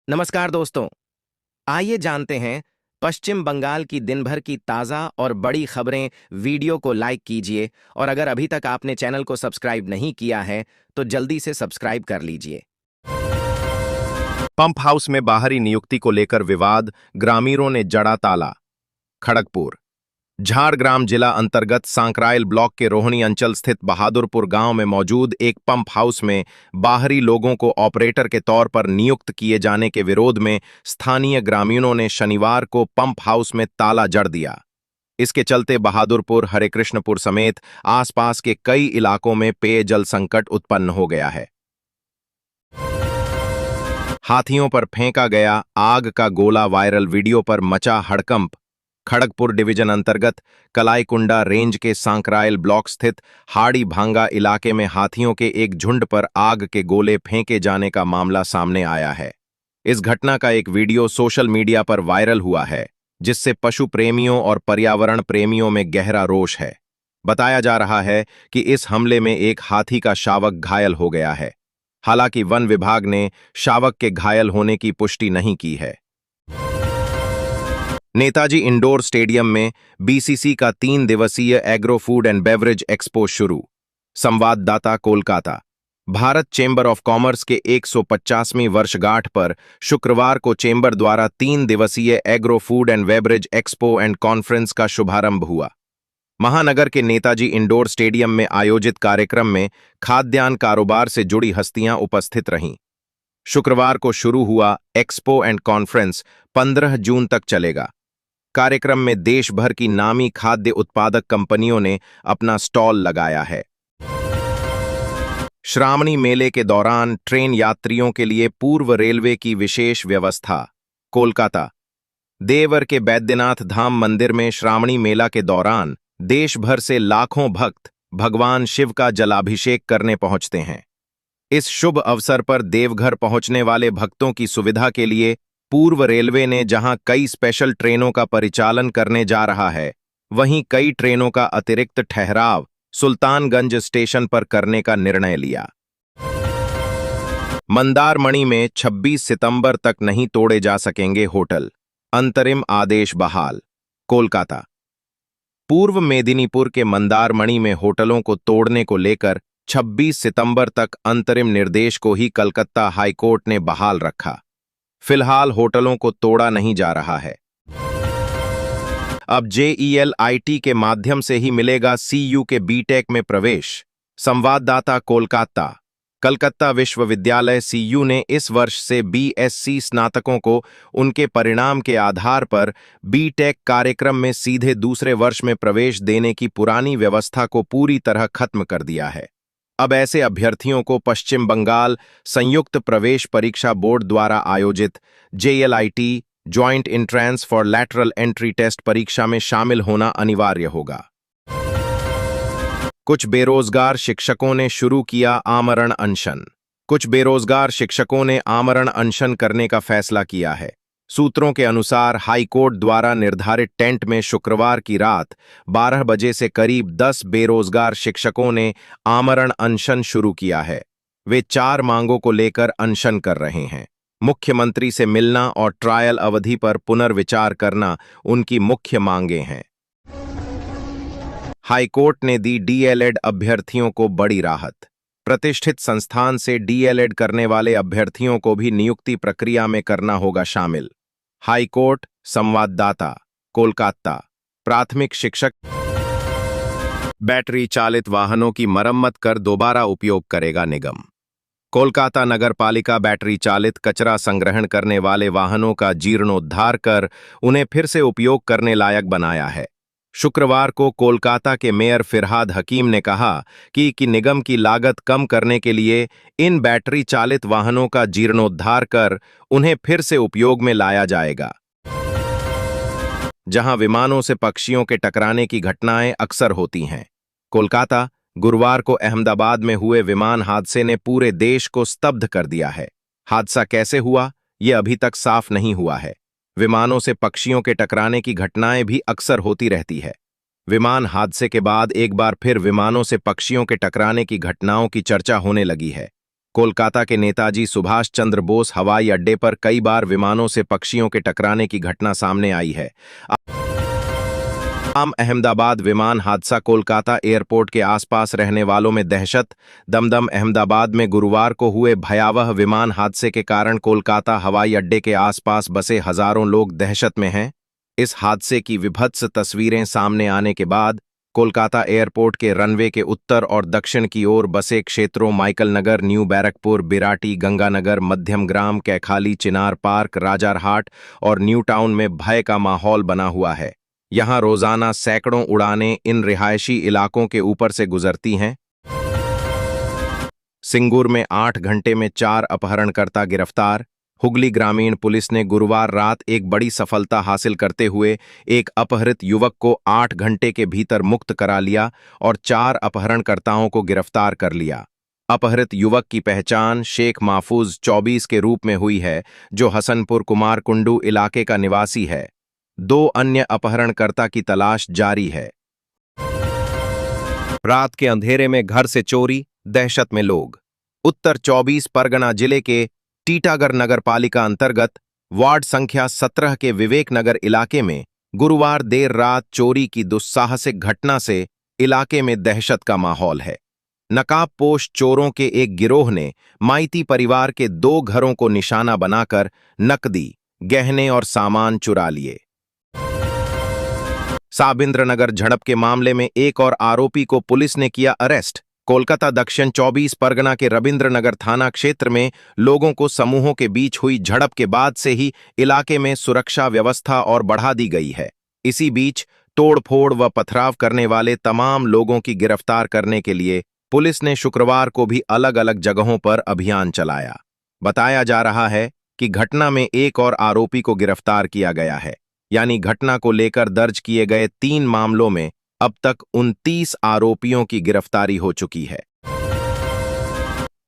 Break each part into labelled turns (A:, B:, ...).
A: नमस्कार दोस्तों। आइए जानते हैं पश्चिम बंगाल की दिन भर की ताज़ा और बड़ी खबरें। वीडियो को लाइक कीजिए और अगर अभी तक आपने चैनल को सब्सक्राइब नहीं किया है तो जल्दी से सब्सक्राइब कर लीजिए।
B: पंप हाउस में बाहरी नियुक्ति को लेकर विवाद, ग्रामीणों ने जड़ा ताला। खड़गपुर। झाड़ग्राम जिला अंतर्गत सांकराइल ब्लॉक के रोहिणी अंचल स्थित बहादुरपुर गांव में मौजूद एक पंप हाउस में बाहरी लोगों को ऑपरेटर के तौर पर नियुक्त किए जाने के विरोध में स्थानीय ग्रामीणों ने शनिवार को पंप हाउस में ताला जड़ दिया। इसके चलते बहादुरपुर, हरेकृष्णपुर समेत आसपास के कई इलाकों में पेयजल संकट उत्पन्न हो गया है। हाथियों पर फेंका गया आग का गोला वायरल, वीडियो पर मचा हड़कंप। खड़गपुर डिवीजन अंतर्गत कलाईकुंडा रेंज के सांकराइल ब्लॉक स्थित हाड़ी भांगा इलाके में हाथियों के एक झुंड पर आग के गोले फेंके जाने का मामला सामने आया है। इस घटना का एक वीडियो सोशल मीडिया पर वायरल हुआ है, जिससे पशु प्रेमियों और पर्यावरण प्रेमियों में गहरा रोष है। बताया जा रहा है कि इस हमले में एक हाथी का शावक घायल हो गया है। हालांकि वन विभाग ने शावक के घायल होने की पुष्टि नहीं की है। नेताजी इंडोर स्टेडियम में बीसीसी का 3 दिवसीय agro food and beverage expo शुरू। संवाददाता, Kolkata. Bharat chamber of commerce के 150वीं वर्षगांठ पर शुक्रवार को चेंबर द्वारा 3 दिवसीय agro food and beverage expo and conference का शुभारंभ हुआ। महानगर के नेताजी इंडोर स्टेडियम में आयोजित कार्यक्रम में खाद्यान्न कारोबार से जुड़ी हस्तियां उपस्थित रहीं। शुक्रवार को शुरू हुआ एक्सपो एंड कॉन्फ्रेंस 15 जून तक चलेगा। कार्यक्रम में देश भर की नामी खाद्य उत्पादक कंपनियों ने अपना स्टॉल लगाया है। श्रावणी मेले के दौरान ट्रेन यात्रियों के लिए पूर्व रेलवे की विशेष व्यवस्था। कोलकाता। देवर के बैद्यनाथ धाम मंदिर में श्रावणी मेला के दौरान देश भर से लाखों भक्त भगवान शिव का जलाभिषेक करने पहुंचते हैं। इस शुभ अवसर पर देवघर पहुंचने वाले भक्तों की सुविधा के लिए पूर्व रेलवे ने जहां कई स्पेशल ट्रेनों का परिचालन करने जा रहा है, वहीं कई ट्रेनों का अतिरिक्त ठहराव सुल्तानगंज स्टेशन पर करने का निर्णय लिया। मंदारमणि में 26 सितंबर तक नहीं तोड़े जा सकेंगे होटल, अंतरिम आदेश बहाल। कोलकाता। पूर्व मेदिनीपुर के मंदारमणि में होटलों को तोड़ने को लेकर 26 सितंबर तक अंतरिम निर्देश को ही कलकत्ता हाईकोर्ट ने बहाल रखा। फिलहाल होटलों को तोड़ा नहीं जा रहा है। अब JELIT के माध्यम से ही मिलेगा CU के बीटेक में प्रवेश। संवाददाता, कोलकाता। कलकत्ता विश्वविद्यालय CU ने इस वर्ष से BSc स्नातकों को उनके परिणाम के आधार पर बीटेक कार्यक्रम में सीधे दूसरे वर्ष में प्रवेश देने की पुरानी व्यवस्था को पूरी तरह खत्म कर दिया है। अब ऐसे अभ्यर्थियों को पश्चिम बंगाल संयुक्त प्रवेश परीक्षा बोर्ड द्वारा आयोजित JLIT joint entrance for lateral entry test परीक्षा में शामिल होना अनिवार्य होगा। कुछ बेरोजगार शिक्षकों ने शुरू किया आमरण अनशन। कुछ बेरोजगार शिक्षकों ने आमरण अनशन करने का फैसला किया है। सूत्रों के अनुसार हाईकोर्ट द्वारा निर्धारित टेंट में शुक्रवार की रात 12 बजे से करीब 10 बेरोजगार शिक्षकों ने आमरण अनशन शुरू किया है। वे 4 मांगों को लेकर अनशन कर रहे हैं। मुख्यमंत्री से मिलना और ट्रायल अवधि पर पुनर्विचार करना उनकी मुख्य मांगें हैं। हाईकोर्ट ने दी DLED अभ्यर्थियों को बड़ी राहत। प्रतिष्ठित संस्थान से DLED करने वाले अभ्यर्थियों को भी नियुक्ति प्रक्रिया में करना होगा शामिल। हाईकोर्ट। संवाददाता, कोलकाता। प्राथमिक शिक्षक। बैटरी चालित वाहनों की मरम्मत कर दोबारा उपयोग करेगा निगम। कोलकाता नगर पालिका बैटरी चालित कचरा संग्रहण करने वाले वाहनों का जीर्णोद्धार कर उन्हें फिर से उपयोग करने लायक बनाया है। शुक्रवार को कोलकाता के मेयर फिरहाद हकीम ने कहा कि निगम की लागत कम करने के लिए इन बैटरी चालित वाहनों का जीर्णोद्धार कर उन्हें फिर से उपयोग में लाया जाएगा। जहां विमानों से पक्षियों के टकराने की घटनाएं अक्सर होती हैं। कोलकाता। गुरुवार को अहमदाबाद में हुए विमान हादसे ने पूरे देश को स्तब्ध कर दिया है। हादसा कैसे हुआ, यह अभी तक साफ नहीं हुआ है। विमानों से पक्षियों के टकराने की घटनाएं भी अक्सर होती रहती है। विमान हादसे के बाद एक बार फिर विमानों से पक्षियों के टकराने की घटनाओं की चर्चा होने लगी है। कोलकाता के नेताजी सुभाष चंद्र बोस हवाई अड्डे पर कई बार विमानों से पक्षियों के टकराने की घटना सामने आई है। अहमदाबाद विमान हादसा। कोलकाता एयरपोर्ट के आसपास रहने वालों में दहशत। दमदम अहमदाबाद में गुरुवार को हुए भयावह विमान हादसे के कारण कोलकाता हवाई अड्डे के आसपास बसे हजारों लोग दहशत में हैं। इस हादसे की विभत्स तस्वीरें सामने आने के बाद कोलकाता एयरपोर्ट के रनवे के उत्तर और दक्षिण की ओर बसे क्षेत्रों माइकल नगर, न्यू बैरकपुर, बिराटी, गंगानगर, मध्यमग्राम, कैखाली, चिनार पार्क, राजारहाट और न्यू टाउन में भय का माहौल बना हुआ है। यहां रोजाना सैकड़ों उड़ानें इन रिहायशी इलाकों के ऊपर से गुजरती हैं। सिंगूर में 8 घंटे में 4 अपहरणकर्ता गिरफ्तार। हुगली ग्रामीण पुलिस ने गुरुवार रात एक बड़ी सफलता हासिल करते हुए एक अपहृत युवक को 8 घंटे के भीतर मुक्त करा लिया और 4 अपहरणकर्ताओं को गिरफ्तार कर लिया। अपहृत युवक की पहचान शेख महफूज 24 के रूप में हुई है, जो हसनपुर कुमार कुंडू इलाके का निवासी है। 2 अन्य अपहरणकर्ता की तलाश जारी है। रात के अंधेरे में घर से चोरी, दहशत में लोग। उत्तर 24 परगना जिले के टीटागढ़ नगर पालिका अंतर्गत वार्ड संख्या 17 के विवेक नगर इलाके में गुरुवार देर रात चोरी की दुस्साहसिक घटना से इलाके में दहशत का माहौल है। नकाबपोश चोरों के एक गिरोह ने माइती परिवार के 2 घरों को निशाना बनाकर नकदी, गहने और सामान चुरा लिए। साबिंद्रनगर झड़प के मामले में एक और आरोपी को पुलिस ने किया अरेस्ट। कोलकाता दक्षिण 24 परगना के रविंद्रनगर थाना क्षेत्र में लोगों को समूहों के बीच हुई झड़प के बाद से ही इलाके में सुरक्षा व्यवस्था और बढ़ा दी गई है। इसी बीच तोड़फोड़ व पथराव करने वाले तमाम लोगों की गिरफ्तार करने के लिए पुलिस ने शुक्रवार को भी अलग अलग जगहों पर अभियान चलाया। बताया जा रहा है कि घटना में एक और आरोपी को गिरफ्तार किया गया है। यानी घटना को लेकर दर्ज किए गए 3 मामलों में अब तक 29 आरोपियों की गिरफ्तारी हो चुकी है।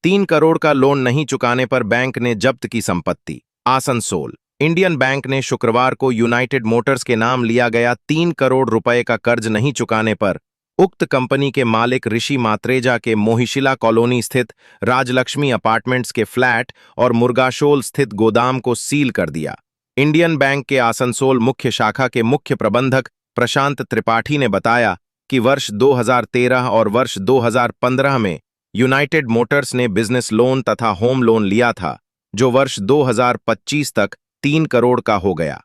B: 3 करोड़ का लोन नहीं चुकाने पर बैंक ने जब्त की संपत्ति। आसनसोल इंडियन बैंक ने शुक्रवार को यूनाइटेड मोटर्स के नाम लिया गया 3 करोड़ रुपए का कर्ज नहीं चुकाने पर उक्त कंपनी के मालिक ऋषि मात्रेजा के मोहिशिला कॉलोनी स्थित राजलक्ष्मी अपार्टमेंट्स के फ्लैट और मुर्गाशोल स्थित गोदाम को सील कर दिया। इंडियन बैंक के आसनसोल मुख्य शाखा के मुख्य प्रबंधक प्रशांत त्रिपाठी ने बताया कि वर्ष 2013 और वर्ष 2015 में यूनाइटेड मोटर्स ने बिजनेस लोन तथा होम लोन लिया था, जो वर्ष 2025 तक 3 करोड़ का हो गया।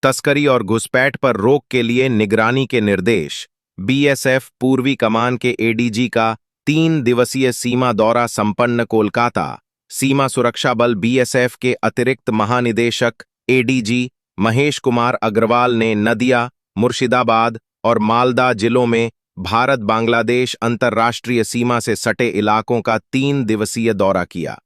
B: तस्करी और घुसपैठ पर रोक के लिए निगरानी के निर्देश। बीएसएफ पूर्वी कमान के एडीजी का 3 दिवसीय सीमा दौरा संपन्न। कोलकाता सीमा सुरक्षा बल बीएसएफ के अतिरिक्त महानिदेशक एडीजी महेश कुमार अग्रवाल ने नदिया, मुर्शिदाबाद और मालदा जिलों में भारत बांग्लादेश अंतर्राष्ट्रीय सीमा से सटे इलाकों का 3 दिवसीय दौरा किया।